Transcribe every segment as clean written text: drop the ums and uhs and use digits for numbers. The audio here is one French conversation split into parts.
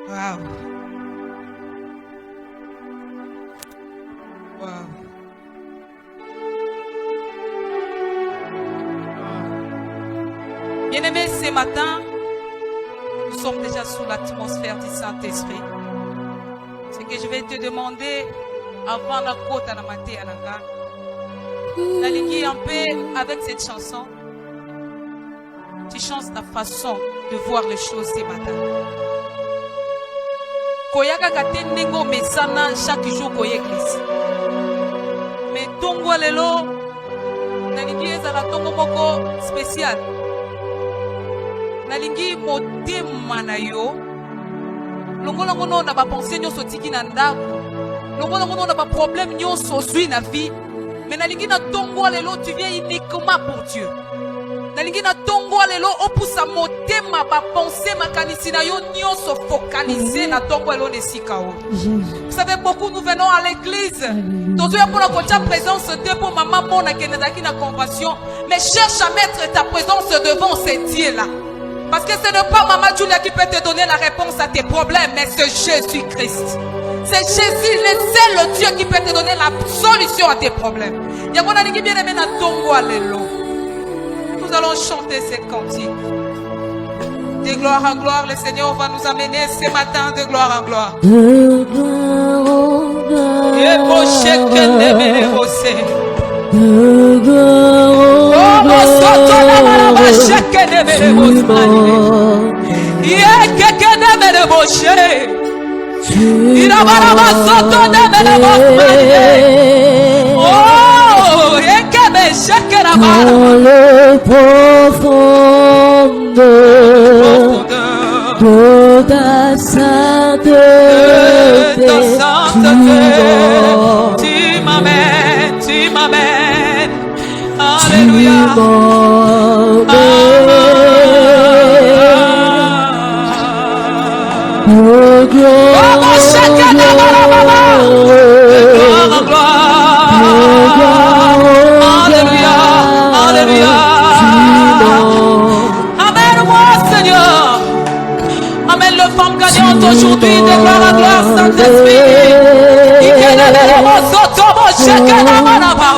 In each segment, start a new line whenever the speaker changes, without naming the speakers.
Wow. Wow. Bien-aimés, ce matin, nous sommes déjà sous l'atmosphère du Saint-Esprit. Ce que je vais te demander avant la côte à la maté à la gare, d'aller un peu avec cette chanson. Tu changes ta façon de voir les choses ce matin. Koyaka katendengo mesana chaque jour koye église. Mais tongo lelo nalingi ezala tongo moko spécial. Nalingi motema na yo. Longola ngono na ba pensée nyonso tiki na ndako. Longola ngono na ba problème nyonso zui na vie. Mais nalingi na tongo lelo tu viens uniquement pour Dieu. Nalingi na tongo lelo opusa motema ba pensée makanisi na yo nyonso focaliser na tongo lelo nesikao. Vous savez, beaucoup nous venons à l'église. Tozo pour la kocha présence de pour maman mona kenedaki na convention, mais cherche à mettre ta présence devant ces dieux là. Parce que ce n'est pas Maman Julia qui peut te donner la réponse à tes problèmes, mais c'est Jésus-Christ. C'est Jésus, le seul Dieu qui peut te donner la solution à tes problèmes. Nous allons chanter ces cantiques. De gloire en gloire, le Seigneur va nous amener ce matin de gloire en gloire.
De gloire en gloire. De gloire dans le profond de ta sainteté,
tu m'amènes, alléluia,
de gloire en gloire,
alléluia, alléluia. Amène-moi, Seigneur. Amène le femme gagnante aujourd'hui de gloire en gloire, Saint-Esprit.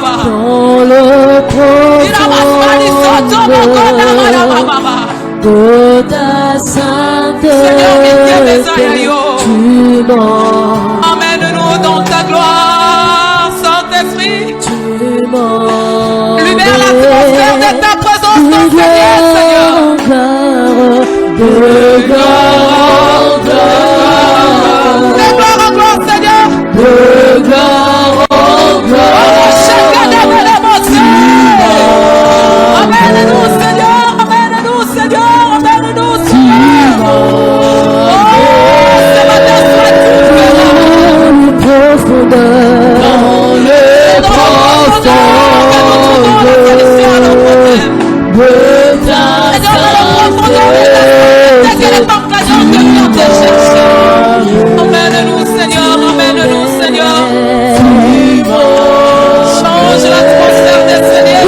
dans le profond de ta sainteté, tu m'emmènes.
Amène-nous dans ta gloire, Saint-Esprit.
Tu m'emmènes.
Libère l'atmosphère de ta présence, mon Seigneur.
De gloire en gloire.
De gloire en gloire, Seigneur.
De gloire en gloire.
Amène-nous, Seigneur. Amène-nous, Seigneur. Amène-nous, Seigneur. Ce matin, sois-tu
profondeur, dans le profond de ta
amène-nous, Seigneur, amène-nous, Seigneur. Change l'atmosphère des Seigneurs.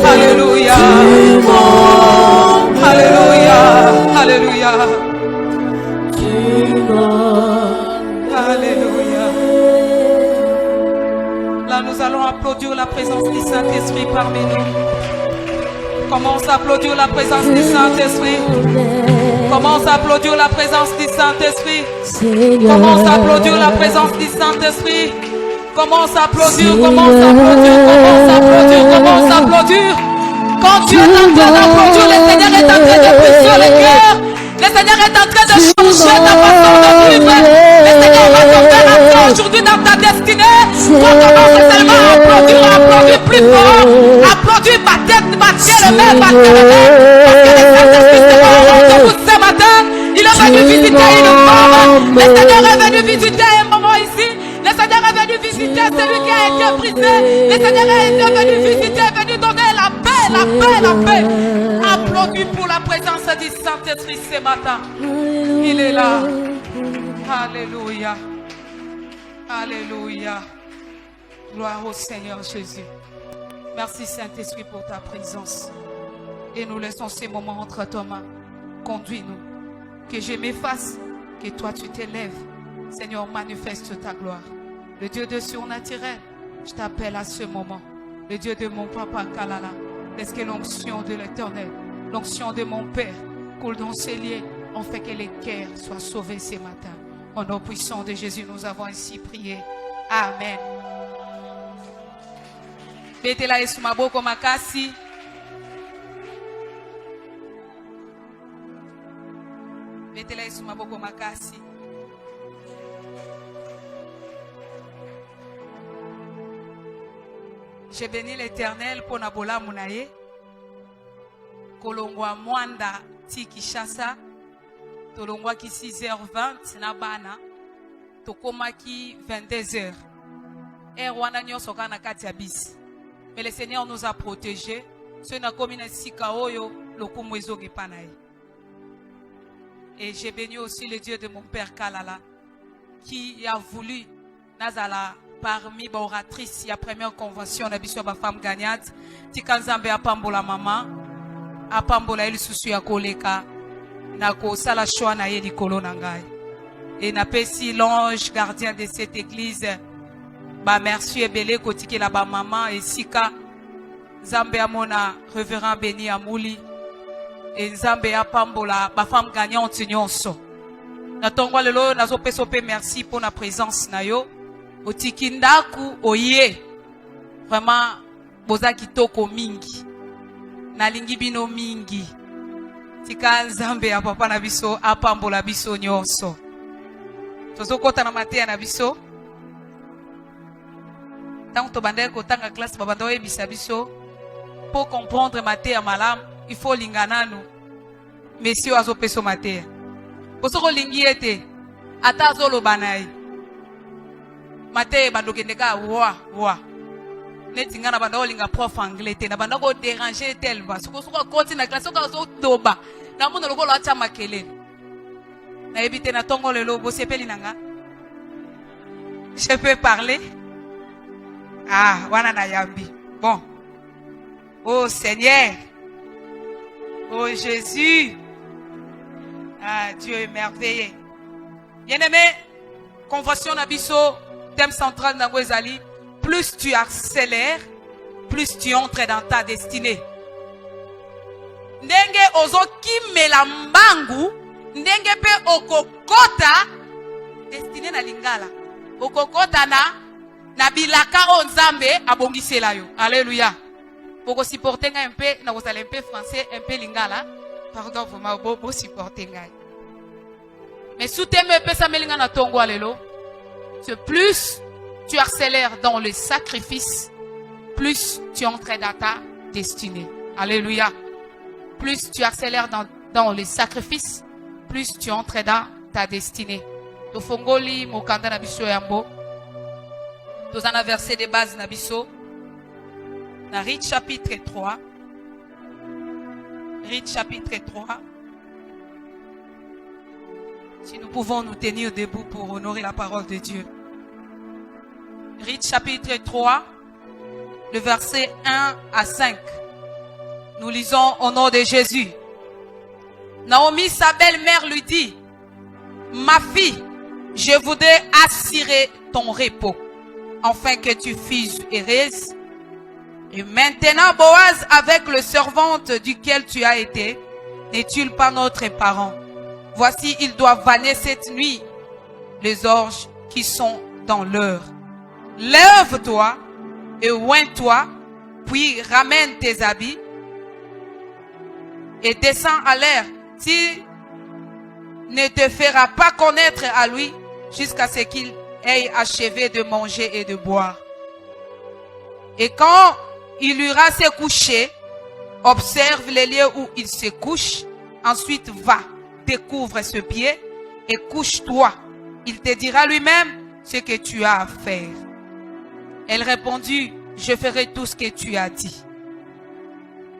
Alléluia. Alléluia. Alléluia. Alléluia. Là, nous allons applaudir la présence du Saint-Esprit parmi nous. Commence à applaudir la présence du Saint-Esprit. Commence à applaudir la présence du Saint-Esprit. Commence à applaudir la présence du Saint-Esprit. Commence à applaudir, commence à applaudir, commence à applaudir, commence à applaudir. Quand tu es en train d'applaudir, le Seigneur est en train de briser sur les cœurs. Le Seigneur est en train de changer ta façon de vivre. Le Seigneur va te faire entrer aujourd'hui dans ta destinée. Toi, commence seulement à applaudir plus fort. Applaudir, battez le main, battez le main. Parce que le Saint-Esprit se va rendre vous. venu visiter une femme. Le Seigneur est venu visiter un moment ici. Le Seigneur est venu visiter celui qui a été brisé. Le Seigneur est venu visiter, est venu donner la paix, la paix, la paix. Applaudis pour la présence du Saint-Esprit ce matin. Il est là. Alléluia. Alléluia. Gloire au Seigneur Jésus. Merci Saint-Esprit pour ta présence. Et nous laissons ces moments entre tes mains. Conduis-nous. Que je m'efface, que toi tu t'élèves. Seigneur, manifeste ta gloire. Le Dieu de surnaturel, je t'appelle à ce moment. Le Dieu de mon papa Kalala. Laisse que l'onction de l'Éternel, l'onction de mon Père, coule dans ces lieux, en fait que les cœurs soient sauvés ce matin. Au nom puissant de Jésus, nous avons ainsi prié. Amen. Betela Yesu maboko makasi. Betela Yesu maboko makasi. Je bénis l'Éternel pour Nabola Mounaye. Kolongwa Mwanda ti Kishasa. Tolongwa ki 6h20 na bana. Tokoma ki 22h. Wana nyonso kana kati ya bisi. Mais le Seigneur nous a protégés. Ce n'a comme une sikaoyo lokumu ezoge panaye. Et j'ai béni aussi le Dieu de mon père Kalala qui a voulu nazala parmi les oratrices, il y a première convention na biso ba femme gagnante, tikanzambe apambola mama, apambola eli susu ya koleka na ko sala choix na ye likolo na ngai. Et na pesi l'ange gardien de cette église ba merci ebele kotiki la ba maman et sika Nzambe amona révérend Béni Amouli et Nzambe apambola ba femme gagnante nyonso. Na tongwa lelo nazo peso pe merci pour la présence na yo. Otiki ndaku oye. Vraiment boza kitoko mingi. Nalingi bino mingi. Tika Nzambe ya papa na biso apambola biso nyonso. Tozo kota na mateya na biso. Tant que tu kotanga classe babando ebisa biso pour comprendre mateya malam, il faut lingana nous. Messieurs azo peso mateya. Posoko lingi ete ata zolo banai. Mateya bando kendeka wa. Neti ngana bando linga prof anglais te na bando ko déranger tellement. Soko continue na classe soko zo doba. Na mono lokolo acha makele. Na ebite na tongo lelo bosepeli nanga. Je peux parler? Ah, wana na yambi. Bon. Oh Seigneur. Oh Jésus. Ah, Dieu est merveilleux. Bien-aimé, convention nabiso, thème central d'Angwezali, plus tu accélères, plus tu entres dans ta destinée. Ndenge ozo kimela mbangu, ndenge pe okokota destinée na lingala. Okokota na bilaka o Nzambe abongisela yo. Alléluia. Pour supporter un peu, na vous allez un peu français, un peu lingala. Pardon, vous m'avez beau supporter. Mais sous tes me pesa melinga na tongo alelo. C'est plus tu accélères dans le sacrifice, plus tu entres dans ta destinée. Alléluia. Plus tu accélères dans le sacrifice, plus tu entres dans ta destinée. To fongoli mokanda na biso yambo. Tozana verset de base na biso. Na Rite chapitre 3. Rite chapitre 3. Si nous pouvons nous tenir debout pour honorer la parole de Dieu. Rite chapitre 3, le verset 1 à 5. Nous lisons au nom de Jésus. Naomi, sa belle-mère, lui dit, ma fille, je voudrais assurer ton repos, afin que tu fuses heureuse. Et maintenant, Boaz, avec le servante duquel tu as été, n'est-il pas notre parent? Voici, il doit vanner cette nuit les orges qui sont dans l'heure. Lève-toi et oins-toi, puis ramène tes habits et descends à l'air. S'il ne te fera pas connaître à lui jusqu'à ce qu'il ait achevé de manger et de boire. Et quand il ira se coucher, observe les lieux où il se couche, ensuite va, découvre ce pied et couche-toi. Il te dira lui-même ce que tu as à faire. Elle répondit, je ferai tout ce que tu as dit.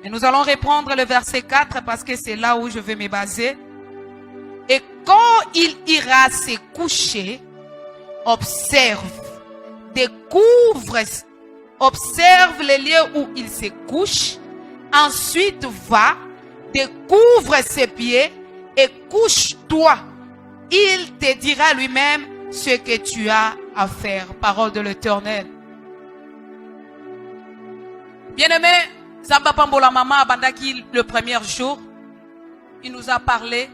Et nous allons reprendre le verset 4 parce que c'est là où je vais me baser. Et quand il ira se coucher, observe, découvre, observe les lieux où il se couche. Ensuite va, découvre ses pieds et couche-toi. Il te dira lui-même ce que tu as à faire. Parole de l'Éternel. Bien-aimé, Zamba Pambola Mama Abandaki le premier jour, il nous a parlé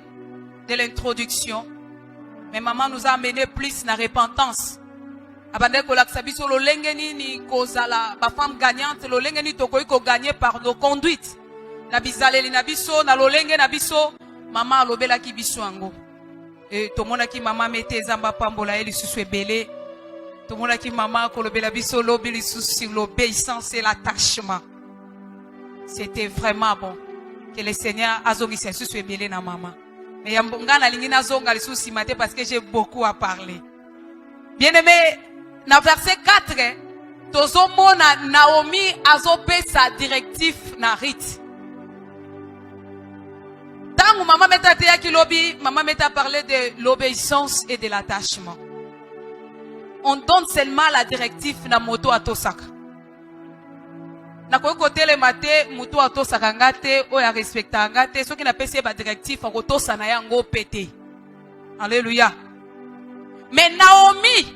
de l'introduction. Mais maman nous a amené plus na repentance. Abandé kolaksa biso lo lengeni ni kozala ba femme gagnante lo lengeni tokoyi ko gagner par nos conduites. Na bizaleli na biso na lo lenge na biso mama alobela ki biso ango. Et tomona ki mama mete Zamba Pambola eli susu ebele. Tomona ki mama kolobela biso lobi sur l'obéissance et l'attachement. C'était vraiment bon que le Seigneur azongi se susu ebele na mama. Mais yambonga na lingi na zonga li susu mate parce que j'ai beaucoup à parler. Bien-aimé, dans verset 4, tozomona Naomi azope sa directive na Ruth. Tant maman meta te yaki lobi, maman meta parlé de l'obéissance et de l'attachement. On donne seulement la directive na moto atosaka. Na koyo kotele mate moto atosaka ngate o ya respecta ngate soki na pesi ba directive akotosa na yango pété. Alléluia. Mais Naomi,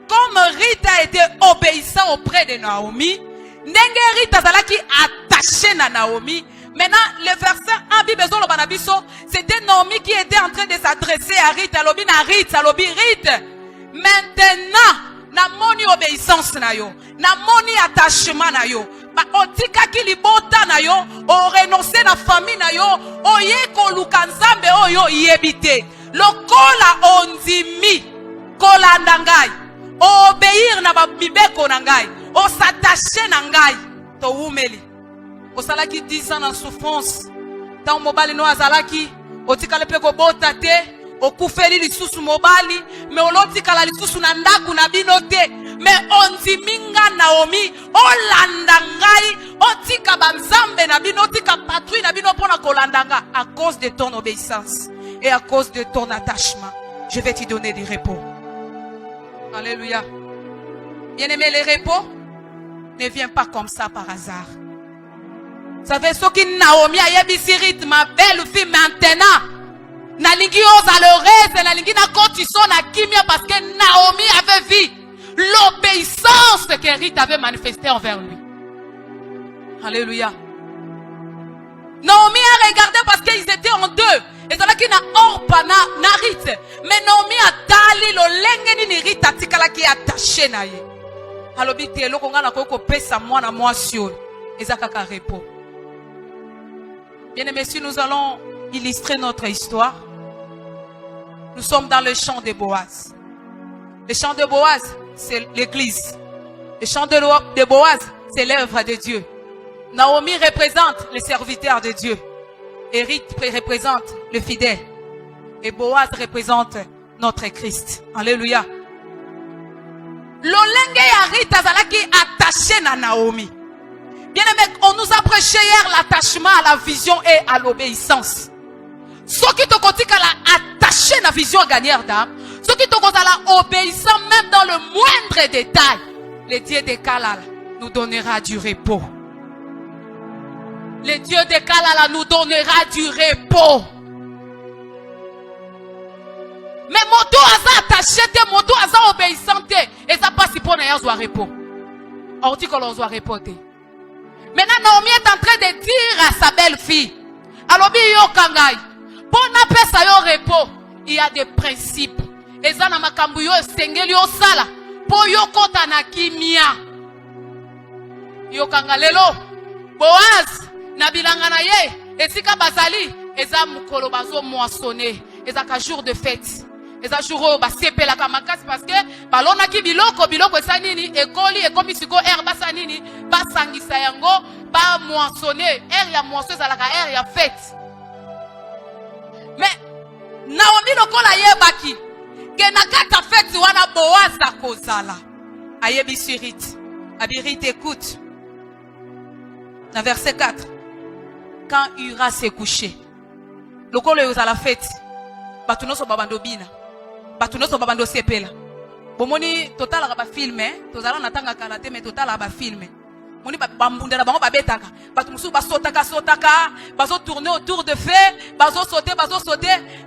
comme Ruth a été obéissant auprès de Naomi, ndenge Ruth azalaki attaché na Naomi. Maintenant, le verset 1 Bibezo lo banabiso, c'était Naomi qui était en train de s'adresser à Ruth, alobi na Ruth, alobi Ruth. Maintenant, na moni obéissance na yo, na moni attachement na yo. Ba otika ki libota na yo, o renoncer na famille na yo, o ye ko luka nzambe oyo yebite. Lokola ondimi kolanda ngai, o obéir na ba mibeko na ngai, o s'attacher na ngai, to umeli. O salaki 10 ans en souffrance. Tant mobali no azalaki, o tikale pe ko bota te, o kufeli lisusu mobali, mais o lotikala lisusu na ndaku na bino te. Mais onziminga Naomi, o landa ngai, o tika banzambe na bino, tika patrouille na bino pona kolandanga à cause de ton obéissance et à cause de ton attachement. Je vais te donner du repos. Alléluia. Bien-aimé, le repos ne vient pas comme ça par hasard. Vous savez, ce qui Naomi a yebisi Ruth, ma belle fille, maintenant. Nalingi osa le reste, nalingi na kotiso na kimia parce que Naomi avait vu l'obéissance que Ruth avait manifestée envers lui. Alléluia. Naomi a regardé parce qu'ils étaient en deux. Et c'est là qu'il n'a orpa na Ruth. Mais Naomi a tali lo lengeni ni Ruth atikala ki attaché na ye. Alobi te lo konga na koko pesa mwana mwasio. Ezakaka repos. Bien aimés, si nous allons illustrer notre histoire, nous sommes dans le champ de Boaz. Le champ de Boaz, c'est l'église. Le champ de Boaz, c'est l'œuvre de Dieu. Naomi représente les serviteurs de Dieu. Et Ruth représente le fidèle. Et Boaz représente notre Christ. Alléluia. L'olenge ya Ruth azalaki attaché na Naomi. Bien aimé, on nous a prêché hier l'attachement à la vision et à l'obéissance. Ceux qui te continuent à attacher la vision gagneur d'âme, ceux qui te continuent à obéissant même dans le moindre détail, le Dieu de Kalala nous donnera du repos. Le Dieu de Kalala nous donnera du repos. Mais moto aza attaché, moto aza obéissant, et ça passe pour n'ayant soit repos. On dit que l'on soit repoté. Maintenant, Naomi est en train de dire à sa belle-fille, alobi yo kangai, pour n'appeler ça yo repos, il y a des principes. Et ça na makambu yo sengeli yo sala, pour yo kota na kimia. Yo kangalelo, Boaz, na bilanga na ye, esika bazali, eza mukolo bazo moissonner, eza ka jour de fête. Eza jour ba sepela ka makasi parce que balona ki biloko esa nini ekoli ekomi siko basa nini ba sangisa yango ba moissonner ya moissonner ezalaka ya fête. Mais alobi lokola yebaki ke na kata feti wana Boaz akozala ayebisi Rite. Abi Rite, écoute. Dans verset 4. Quand Ura s'est couché, lokola yozala feti batu nyonso babando bina, batu nyonso babando sepela. Bomoni totalaka ba filme, tozala na tanga karate mais totalaka ba filme. Moni bambundela bango babetaka, batu musu sotaka, bazo tourner autour de feu, bazo sauter,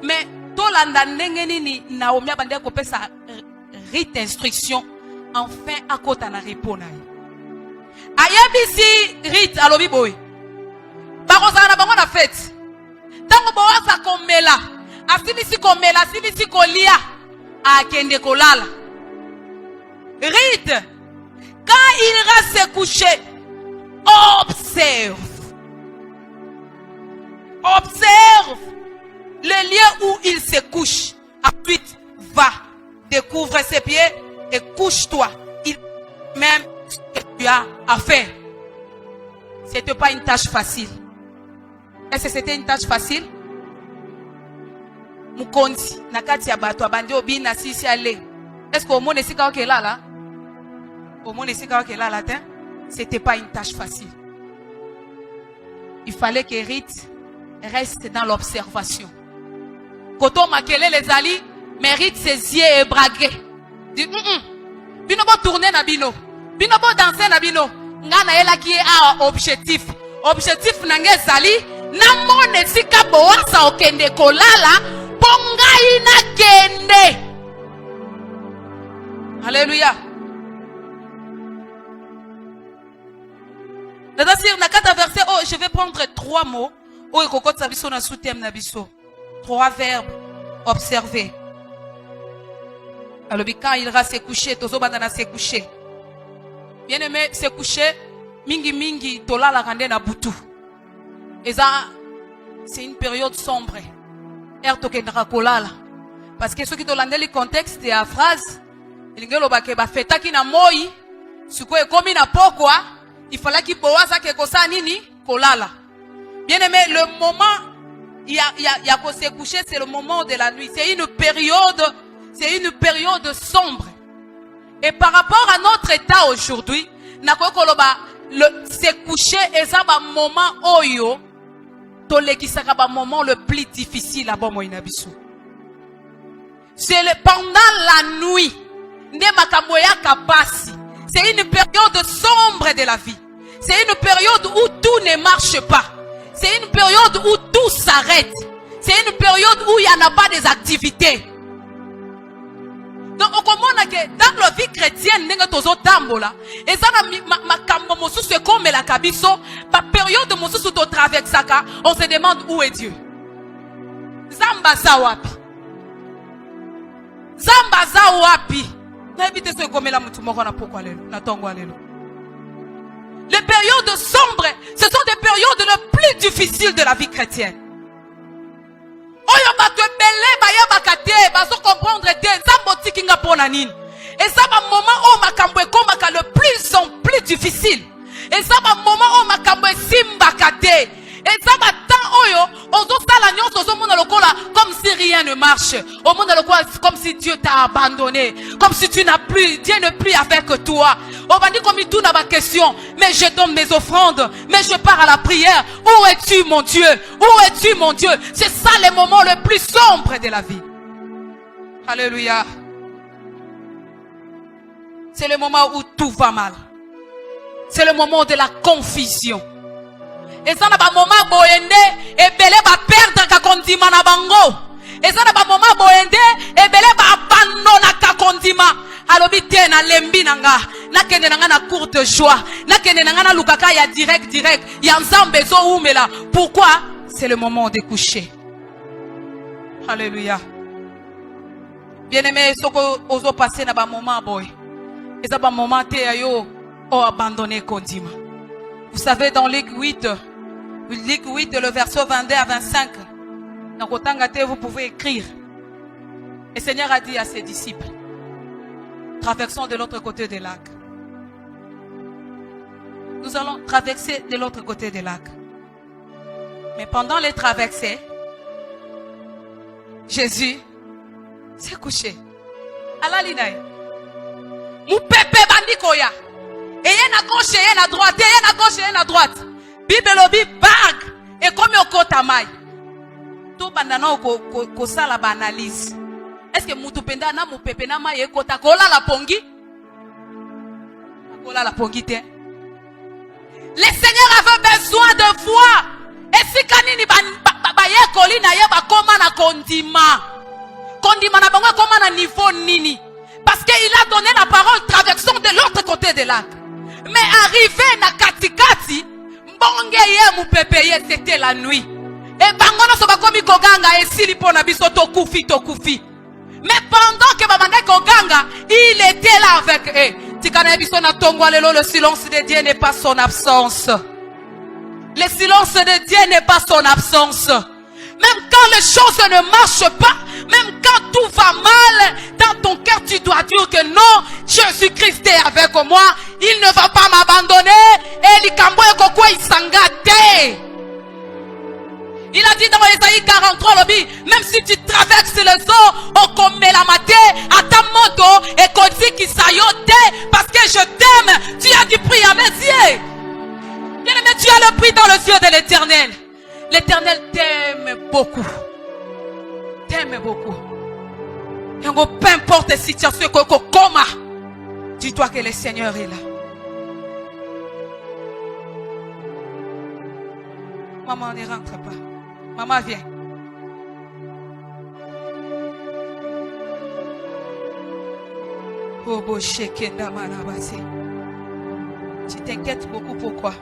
mais tolanda ndenge nini Naomi abande kopesa Rite instruction, enfin akota na repona. Ayebisi Rite alobi boy. Bakozala na bango na fête. Tango Boaz akomela, asilisi komela, asilisi kolia, akende kolala. Rite, quand il ira se coucher, observe le lieu où il se couche. Ensuite, va, découvre ses pieds et couche-toi. Il même ce que tu as à faire. C'était pas une tâche facile. Est-ce que c'était une tâche facile? Mukonzi, nakati ya bato abandi obina sisi ale. Est-ce que au monde esika okela là? Au monde esika okela là, c'était pas une tâche facile. Il fallait que Rite reste dans l'observation. Koto makele les ali, mérite ses yeux et braguer. Dit bino bo tourner na bino. Bino bo danser na bino. Ngana ela ki a objectif. Objectif nange zali na mone sika Boaz okende kolala pongai na kende. Alléluia. C'est-à-dire, na kata verset, oh, je vais prendre 3 mots. Oh, ekokot sabiso na sous-thème na biso. 3 verbes. Observer. Alors, quand il ira se coucher, tozo bandana se coucher. Bien aimé, se coucher, mingi, tola la rande na butu. Et ça, c'est une période sombre. Ertokendra kolala. Parce que ceux qui t'ont le contexte de la phrase, il y a ba feta ki na moi, suko ekomi na pokwa, il fallait qu'il Boaz a quelque chose nini kolala. Bien aimé, le moment il y a qu'on se coucher, c'est le moment de la nuit. C'est une période sombre. Et par rapport à notre état aujourd'hui, le se coucher est ça un moment oyo tolekisaka ba moment le plus difficile à bon moina biso. C'est pendant la nuit. C'est une période sombre de la vie. C'est une période où tout ne marche pas. C'est une période où tout s'arrête. C'est une période où il n'y en a pas des activités. Donc, on comprend que dans la vie chrétienne, et ça, c'est comme la kabiso, la période où traversaka, on se demande où est Dieu. Zamba zawapi. Zamba zawapi. Les périodes sombres, ce sont des périodes les plus difficiles de la vie chrétienne. Et ça va un moment où makambo ekomaka le plus en plus difficile. Et ça va un moment où makambo esimbakate. Et ça va tant oyo ozo sala nyonso ozo mona lokola comme si rien ne marche. Au monde lokola comme si Dieu t'a abandonné, comme si tu n'as plus, Dieu n'est plus avec toi. On va dire comme il tourne à ma question, mais je donne mes offrandes, mais je pars à la prière. Où es-tu mon Dieu? Où es-tu mon Dieu? C'est ça le moment le plus sombre de la vie. Alléluia. C'est le moment où tout va mal. C'est le moment de la confusion. Et ça n'a pas moment boyende et belé va perdre ka kondima na bango. Et ça n'a pas moment boyende et belé va abandonner ka kondima. Alobi te na lembi nanga na kende nanga na cour de joie na kende nanga na lukaka ya direct ya nzambe zo umela. Pourquoi? C'est le moment de coucher. Alléluia. Bien-aimé, soko ozo passer na ba moment boy. Et ça ba moment te ayo o abandonner kondima. Vous savez dans Luc 8, le verset 22 à 25, dans Kotangate, vous pouvez écrire. Et le Seigneur a dit à ses disciples, traversons de l'autre côté du lac. Nous allons traverser de l'autre côté du lac. Mais pendant les traversées, Jésus s'est couché. Alali nae. Moupepe bandikoya. Et y'en a gauche et y'en a droite. Et y'en a gauche et y'en a droite. Bible lobi bag. Et comme y'a kota mai. Tout bandana ko sala ba analyse. Est-ce que mutupenda na moupepe na mai kota kola la pongi? Kola la pongi te. Le Seigneur avait besoin de foi. Et si kanini ba ye koli na ye ba koma na kondima. Kondima na bango koma na niveau nini. Parce qu'il a donné la parole traversant de l'autre côté de lac. Mais arrivé na katikati, mbonge ye moupepe ye c'était la nuit. Et bangono so bakomi koganga esili pona biso to kufi. Mais pendant que babande koganga, il était là avec eux. Tikana biso na tongwa lelo, le silence de Dieu n'est pas son absence. Le silence de Dieu n'est pas son absence. Même quand les choses ne marchent pas, même quand tout va mal, dans ton cœur tu dois dire que non, Jésus-Christ est avec moi, il ne va pas m'abandonner. Et likambo ekoko isangate. Il a dit dans Ésaïe 43, même si tu traverses les eaux, on commet la maté, à ta moto, et qu'on dit qu'il s'ayote, parce que je t'aime, tu as du prix à mes yeux. Bien-aimé, tu as le prix dans les yeux de l'Éternel. L'Éternel t'aime beaucoup. T'aime beaucoup. Et peu importe la situation, comment, dis-toi que le Seigneur est là. Maman, ne rentre pas. Maman, viens. Oh, tu t'inquiètes beaucoup, pourquoi?